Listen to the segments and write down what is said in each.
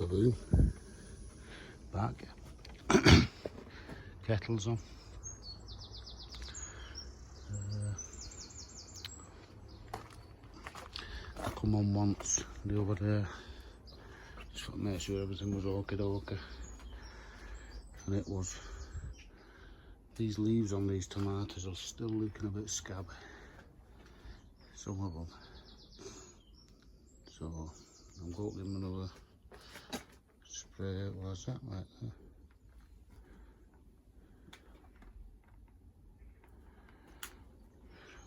boom. Back. Kettle's on. I come on once the other day just to make sure everything was okie-dokie, and it was. These leaves on these tomatoes are still looking a bit scabby, some of them, so I'm going to give them another spray. What's that like there?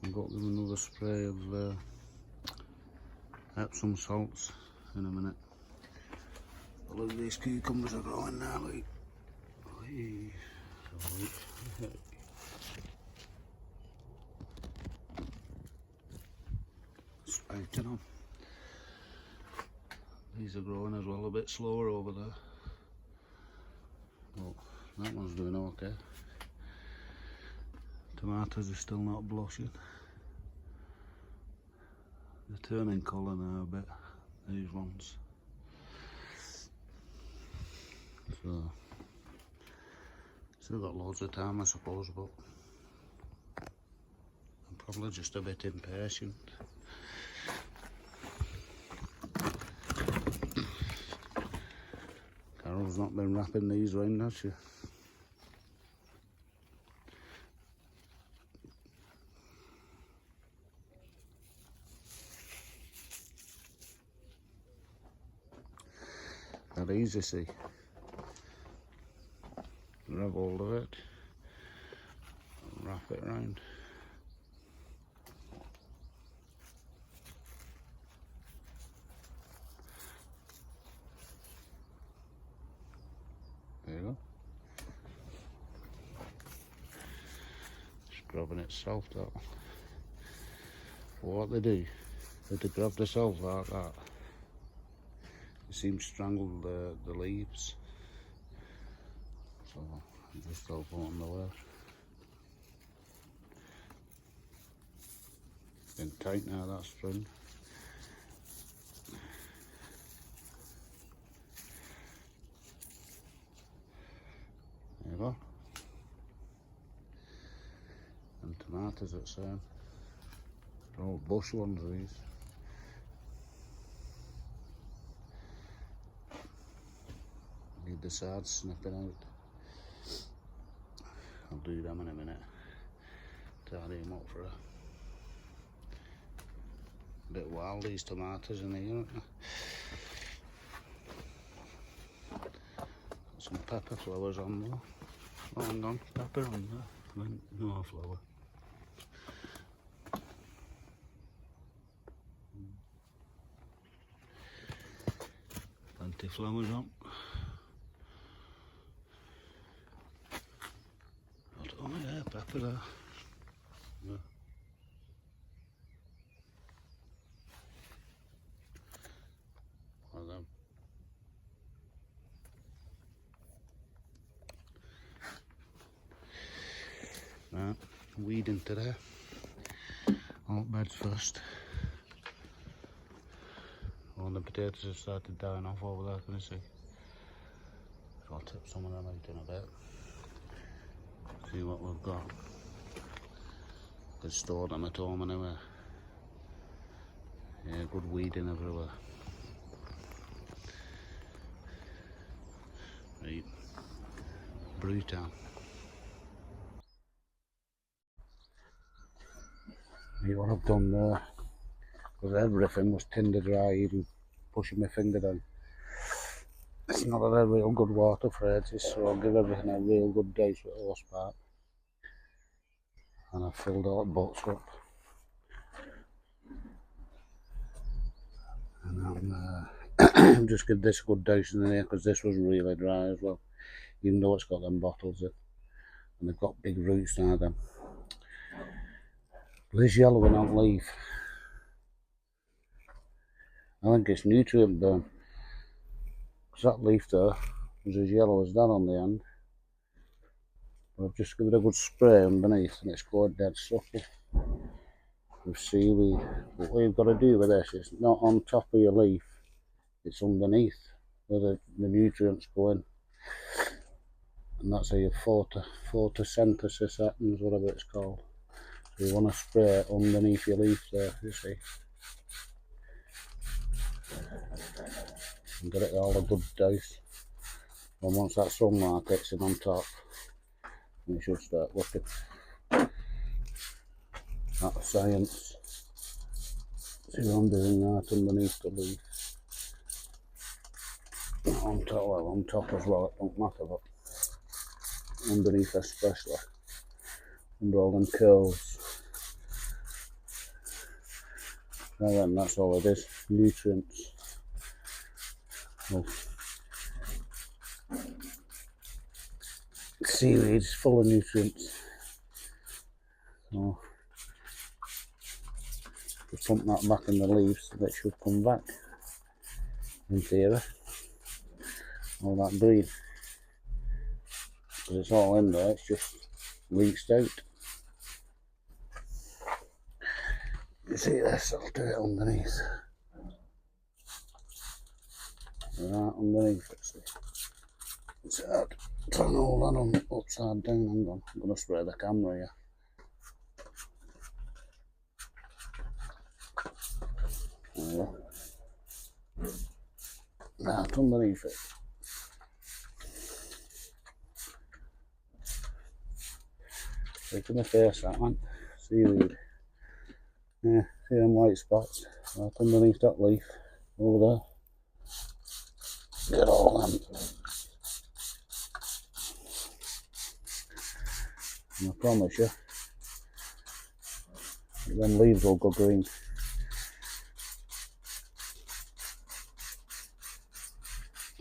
I'm going to give them another spray of Epsom salts in a minute. But look, these cucumbers are growing now, like. Sprouting on. These are growing as well, a bit slower over there. Well, that one's doing okay. Tomatoes are still not blushing. They're turning colour now a bit, these ones. So, still got loads of time, I suppose, but I'm probably just a bit impatient. Carol's not been wrapping these round, has she? Not easy, see. Grab hold of it, wrap it around. There you go. Just grabbing itself that one. What they do, they grab themselves like that. It seems to strangle the leaves. So I just help on the way. It's been tight now, that string. There you go. And tomatoes at the same. They're all bush ones, these. Need the sides snipping out. I'll do them in a minute. Tidy them up for a bit wild, these tomatoes in here, aren't they? Got some pepper flowers on there. Oh, hang on, pepper on there. No flower. Plenty flowers on. Oh yeah, pepper there. Yeah. One of them. Right, weeding today. Alt beds first. All the potatoes have started dying off over there, can you see? So I'll tip some of them out in a bit. See what we've got. Could store them at home anyway. Yeah, good weeding everywhere. Right, brew time. See what I've done there, because everything was tinder dry, even pushing my finger down. It's not a real good water for ages, so I'll give everything a real good douse with hose pipe. And I filled all the butts up. And I'm just give this a good douse in there, because this was really dry as well, even though it's got them bottles in. And they've got big roots now, them. This yellowing on leaf, I think it's nutrient burn, because that leaf there was as yellow as that on the end. But I've just given it a good spray underneath and it's going dead sucky with seaweed. But what you've got to do with this is not on top of your leaf, it's underneath. where the nutrients go in. And that's how your photosynthesis happens, whatever it's called. So you want to spray it underneath your leaf there, you see. And get it all a good dose. And once that sunlight gets in on top, you should start looking at the science. See what I'm doing that underneath the leaf. On top as well, it don't matter, but underneath especially, under all them curls. And then that's all it is, nutrients. Well, seaweed's full of nutrients. So just pump that back in the leaves, and it should come back, in theory. All that green. Because it's all in there, it's just leached out. You see this, I'll do it underneath. Right underneath it, see. It's hard. Try and hold that on upside down, hang on. I'm going to spray the camera here. There we go. Right underneath it. Look at my face, that man. Seaweed. Yeah, see them white spots? Right underneath that leaf. Over there. Get all them. And I promise you, them leaves will go green.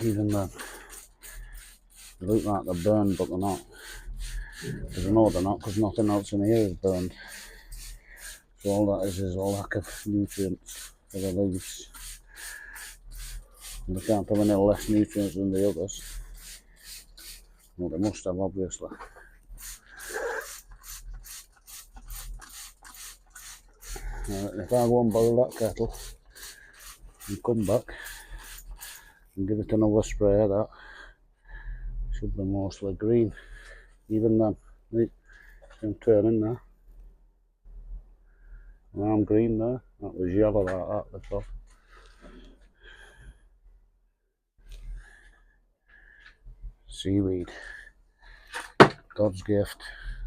Even then, they look like they're burned, but they're not. Because I know they're not, because nothing else in here is burned. So all that is a lack of nutrients for the leaves. And they can't have any less nutrients than the others. Well, they must have, obviously. If I go and boil that kettle and come back and give it another spray, that should be mostly green. Even then, see, I'm turning there. Now I'm green there. That was yellow like that before. Seaweed. God's gift.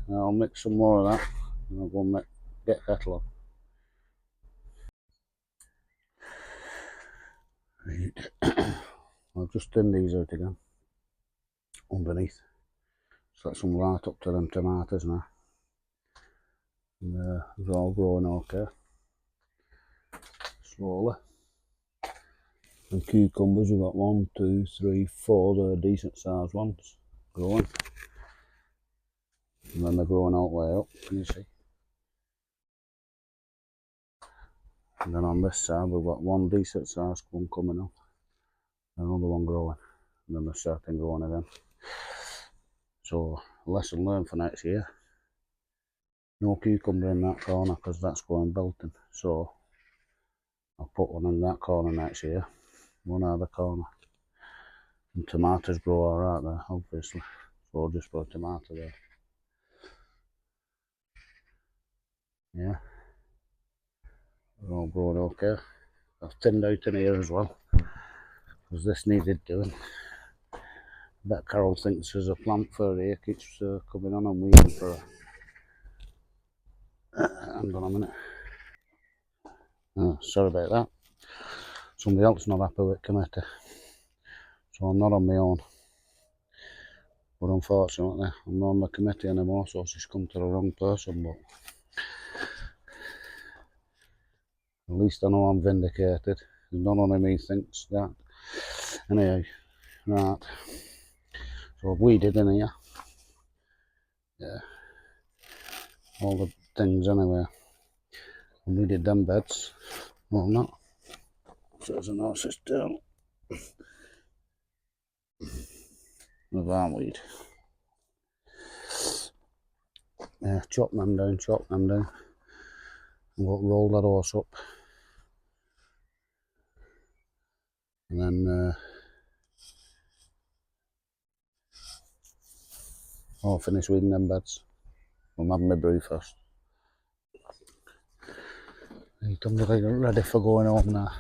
Now I'll mix some more of that and I'll go and get kettle on. Right. I'll just thin these out again. Underneath. So that's some right up to them tomatoes now. And they're all growing okay. Slowly. And cucumbers, we've got 1, 2, 3, 4, they're decent sized ones growing. And then they're growing all the way up, can you see? And then on this side we've got one decent sized one coming up. Another one growing. And then they're starting growing again. So, lesson learned for next year. No cucumber in that corner because that's going belting. So, I'll put one in that corner next year. One other corner. And tomatoes grow alright there, obviously. So I'll just put a tomato there. Yeah. They're all growing okay. I've thinned out in here as well. Because this needed doing. I bet Carol thinks there's a plant fur here, keeps coming on and weeding for her. Hang on a minute. Oh, sorry about that. Somebody else not happy with committee. So I'm not on my own. But unfortunately, I'm not on the committee anymore, so she's come to the wrong person. But at least I know I'm vindicated. None of me thinks that. Anyway, right. So I've weeded in here. Yeah. All the things anyway. And weeded them beds. Well, not. So there's a nice down. The barn weed. Yeah, chop them down. And we'll roll that horse up. And then I'll finish weeding them beds. I'm having my brew first. I'm getting ready for going home now.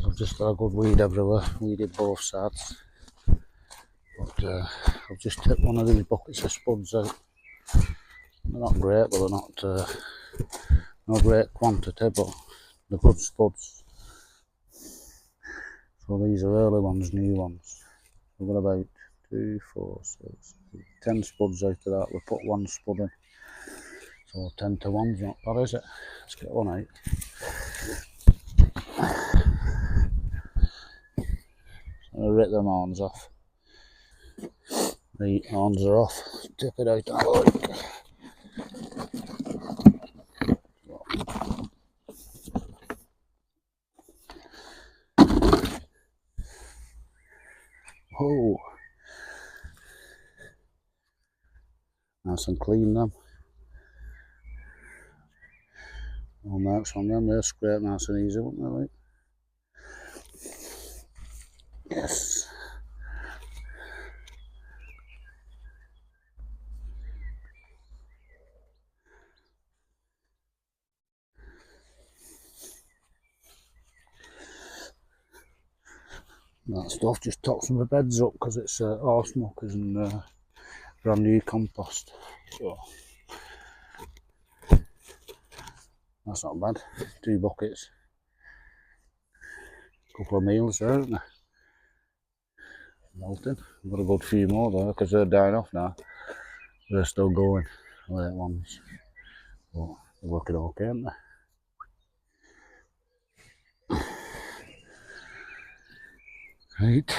I've just had a good weed everywhere, weeded both sides. But I've just took one of these buckets of spuds out. They're not great, but they're not no great quantity, but they're good spuds. So these are early ones, new ones. We've got about 2, 4, 6, 10 spuds out of that. We put one spud in. So 10 to 1's not bad, is it? Let's get one out. I'm going to rip them horns off. The horns are off. Tip it out and have a look. Oh, nice and clean them. No marks on them. They're scraped nice and easy, wouldn't they? Like? Yes. That stuff just tops my beds up because it's horse muckers and brand new compost. So that's not bad. 2 buckets. Couple of meals there, isn't there? Melting. I've got a good few more though because they're dying off now. They're still going, late ones. But they're working okay, aren't they? Right,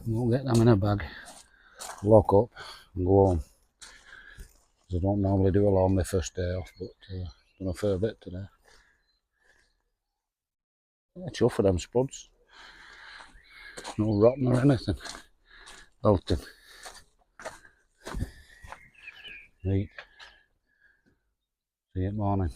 we'll get them in a bag, lock up and go home. I don't normally do a lot on my first day off, but done a fair bit today. Yeah, chuff for them spuds. No rotten or anything. Melting. Right. See you in the morning.